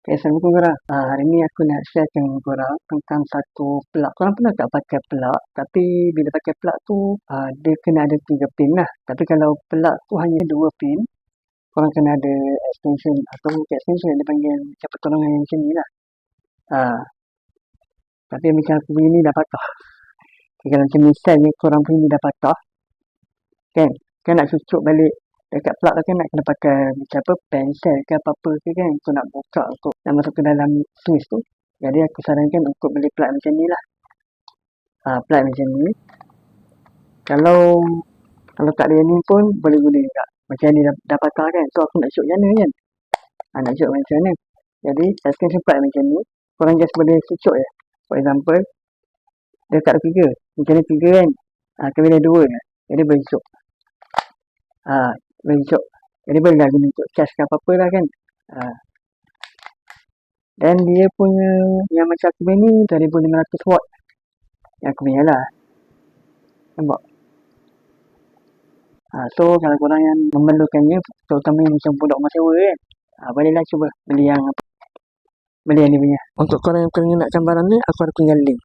Okay, Assalamualaikum korang. Hari ni aku nak share dengan korang tentang satu plug. Korang pernah tak pakai plug? Tapi bila pakai plug tu, dia kena ada 3 pin lah. Tapi kalau plug tu hanya 2 pin, korang kena ada extension. Atau bukan extension, dia panggil macam pertolongan yang macam ni lah. Tapi macam aku punya ni dah patah. Okay, kalau macam misalnya korang punya ni dah patah, kan? Kan nak cucuk balik dekat plug tu kan nak kena pakai macam apa, pensel ke apa-apa ke kan, untuk nak buka, untuk nak masuk ke dalam switch tu. Jadi aku sarankan untuk beli plug macam ni lah. Plug macam ni. Kalau tak ada yang ni pun boleh guna juga. Macam ni dah patah kan, so aku nak cucuk macam mana kan? Nak cucuk macam mana? Jadi extension plug macam ni, korang just boleh cucuk je. For example, dia tak ada 3. Macam ni 3 kan? Kena ada 2 je. Jadi boleh cucuk. Boleh cucuk. Jadi boleh lah guna untuk charge ke apa-apa lah kan. Dan dia punya yang macam aku punya ni 1500 watt. Yang aku punya lah. Nampak? So kalau korang yang memerlukannya, terutama yang macam budak rumah sewa kan, bolehlah cuba beli yang ni punya. Untuk korang yang nak gambaran ni, aku ada tinggal link.